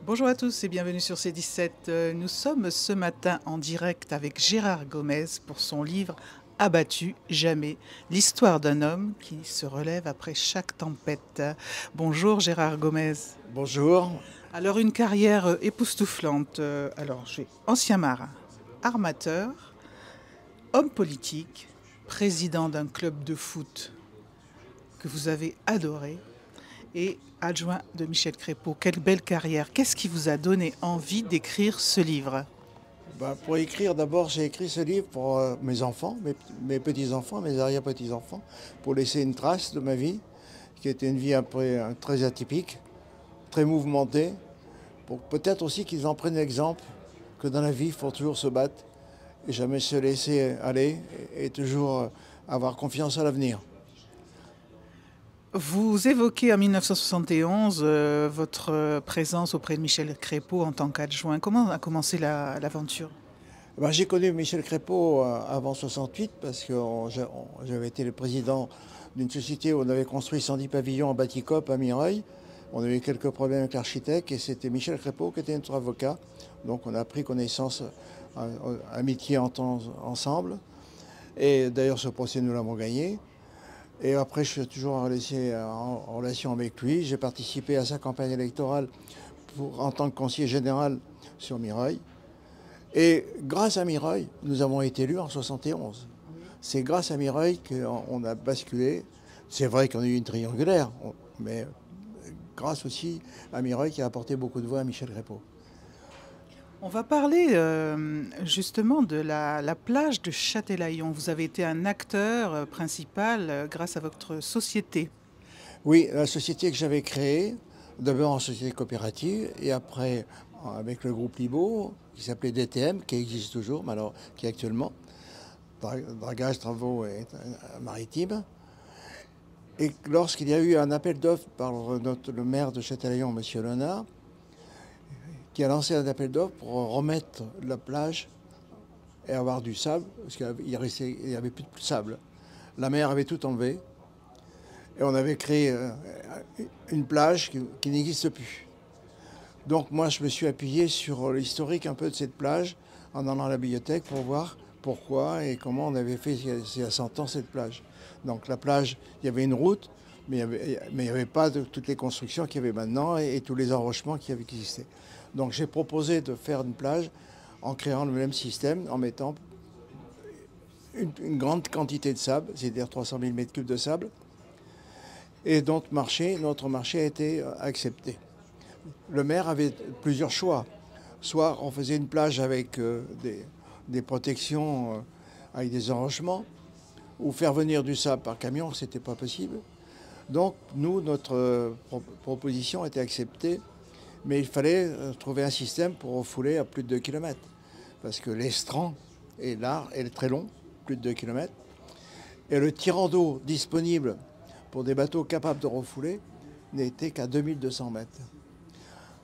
Bonjour à tous et bienvenue sur C17. Nous sommes ce matin en direct avec Gérard Gomez pour son livre Abattu, jamais, l'histoire d'un homme qui se relève après chaque tempête. Bonjour Gérard Gomez. Bonjour. Alors une carrière époustouflante. Alors je suis ancien marin, armateur, homme politique, président d'un club de foot que vous avez adoré et adjoint de Michel Crépeau. Quelle belle carrière. Qu'est-ce qui vous a donné envie d'écrire ce livre? Pour écrire, d'abord, j'ai écrit ce livre pour mes enfants, mes petits-enfants, mes arrière-petits-enfants, pour laisser une trace de ma vie, qui était une vie un peu très atypique, très mouvementée, pour peut-être aussi qu'ils en prennent l'exemple que dans la vie, il faut toujours se battre et jamais se laisser aller et toujours avoir confiance à l'avenir. Vous évoquez en 1971 votre présence auprès de Michel Crépeau en tant qu'adjoint. Comment a commencé l'aventure? J'ai connu Michel Crépeau avant 68 parce que j'avais été le président d'une société où on avait construit 110 pavillons en Baticop à Mireuil. On avait eu quelques problèmes avec l'architecte et c'était Michel Crépeau qui était notre avocat. Donc on a pris connaissance, amitié ensemble. Et d'ailleurs ce procès nous l'avons gagné. Et après je suis toujours resté en relation avec lui. J'ai participé à sa campagne électorale en tant que conseiller général sur Mireuil. Et grâce à Mireuil, nous avons été élus en 71. C'est grâce à Mireuil qu'on a basculé. C'est vrai qu'on a eu une triangulaire, mais grâce aussi à Mireuil qui a apporté beaucoup de voix à Michel Crépeau. On va parler justement de la plage de Châtelaillon. Vous avez été un acteur principal grâce à votre société. Oui, la société que j'avais créée, d'abord en société coopérative et après avec le groupe Libo, qui s'appelait DTM, qui existe toujours, mais alors qui est actuellement, dragage, travaux et maritime. Et lorsqu'il y a eu un appel d'offres par le maire de Châtelaillon, M. Léonard, qui a lancé un appel d'offres pour remettre la plage et avoir du sable, parce qu'il n'y avait plus de sable. La mer avait tout enlevé. Et on avait créé une plage qui n'existe plus. Donc moi, je me suis appuyé sur l'historique un peu de cette plage en allant à la bibliothèque pour voir pourquoi et comment on avait fait il y a 100 ans cette plage. Donc la plage, il y avait une route, mais il n'y avait pas toutes les constructions qu'il y avait maintenant et tous les enrochements qui avaient existé. Donc j'ai proposé de faire une plage en créant le même système, en mettant une grande quantité de sable, c'est-à-dire 300 000 m3 de sable. Et notre marché a été accepté. Le maire avait plusieurs choix. Soit on faisait une plage avec des protections, avec des enrochements, ou faire venir du sable par camion, ce n'était pas possible. Donc nous, notre proposition a été acceptée, mais il fallait trouver un système pour refouler à plus de 2 km. Parce que l'estran est large, est très long, plus de 2 km. Et le tirant d'eau disponible pour des bateaux capables de refouler n'était qu'à 2200 mètres.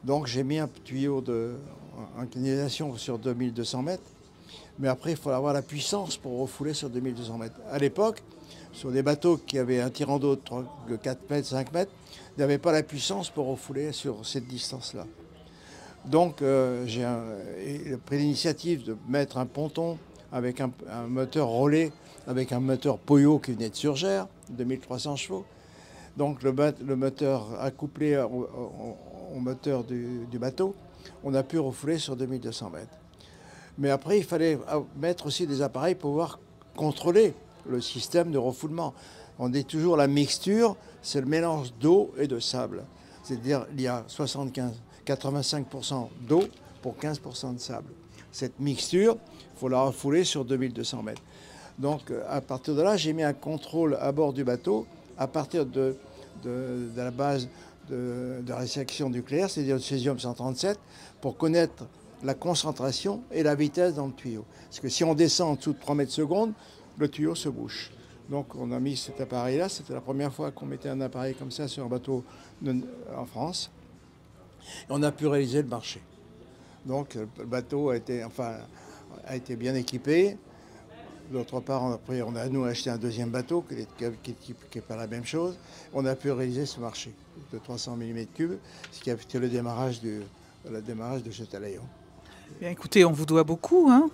Donc j'ai mis un tuyau en canalisation sur 2200 mètres, mais après il faut avoir la puissance pour refouler sur 2200 mètres. À l'époque, sur des bateaux qui avaient un tirant d'eau de 4 mètres, 5 mètres, ils n'avaient pas la puissance pour refouler sur cette distance-là. Donc j'ai pris l'initiative de mettre un ponton avec un moteur relais, avec un moteur Poyo qui venait de Surgères, 2300 chevaux. Donc le moteur accouplé au moteur du bateau, on a pu refouler sur 2200 mètres. Mais après, il fallait mettre aussi des appareils pour pouvoir contrôler le système de refoulement. On dit toujours la mixture, c'est le mélange d'eau et de sable. C'est-à-dire il y a 85% d'eau pour 15% de sable. Cette mixture, il faut la refouler sur 2200 mètres. Donc à partir de là, j'ai mis un contrôle à bord du bateau à partir de la base de réaction nucléaire, c'est-à-dire le césium-137, pour connaître la concentration et la vitesse dans le tuyau. Parce que si on descend en dessous de 3 mètres secondes, le tuyau se bouche. Donc on a mis cet appareil-là, c'était la première fois qu'on mettait un appareil comme ça sur un bateau en France. Et on a pu réaliser le marché. Donc le bateau a été bien équipé. D'autre part, après, on a nous acheté un deuxième bateau qui n'est pas la même chose. On a pu réaliser ce marché de 300 mm3, ce qui a fait le démarrage le démarrage de Châtelaillon. Bien, écoutez, on vous doit beaucoup, hein?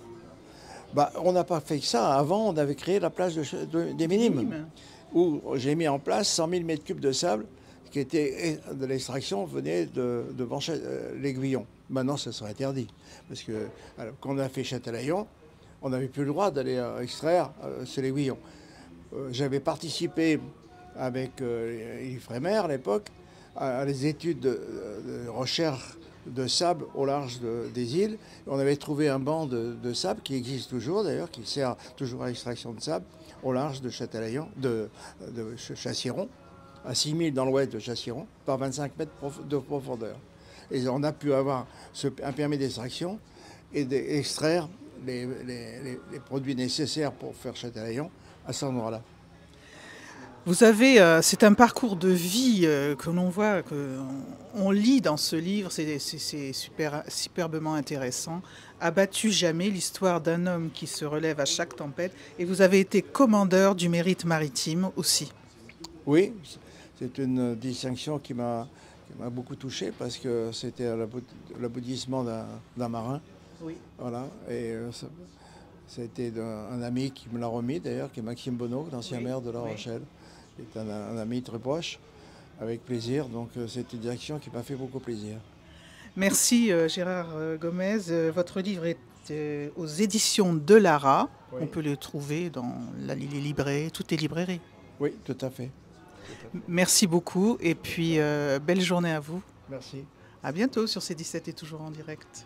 On n'a pas fait que ça. Avant, on avait créé la plage des Minimes, où j'ai mis en place 100 000 mètres cubes de sable qui était de l'extraction venait de l'Aiguillon. Maintenant, ça serait interdit. Parce que quand on a fait Châtelaillon, on n'avait plus le droit d'aller extraire sur l'Aiguillon. J'avais participé avec Ifremer à l'époque à les études de recherche de sable au large des îles. On avait trouvé un banc de sable qui existe toujours d'ailleurs, qui sert toujours à l'extraction de sable au large de Châtelaillon, de Chassiron, à 6000 dans l'ouest de Chassiron, par 25 mètres de profondeur. Et on a pu avoir un permis d'extraction et d'extraire les produits nécessaires pour faire Châtelaillon à cet endroit-là. Vous avez, c'est un parcours de vie que l'on voit, qu'on lit dans ce livre, c'est superbement intéressant. Abattu jamais, l'histoire d'un homme qui se relève à chaque tempête. Et vous avez été commandeur du mérite maritime aussi. Oui, c'est une distinction qui m'a beaucoup touché parce que c'était l'aboutissement d'un marin. Oui. Voilà, et c'était un ami qui me l'a remis d'ailleurs, qui est Maxime Bonneau, l'ancien maire de La Rochelle. Qui est un ami très proche, avec plaisir. Donc c'est une direction qui m'a fait beaucoup plaisir. Merci Gérard Gomez. Votre livre est aux éditions de Lara. Oui. On peut le trouver dans les librairies, toutes les librairies. Oui, tout à fait. Merci beaucoup et puis belle journée à vous. Merci. À bientôt sur C17 et toujours en direct.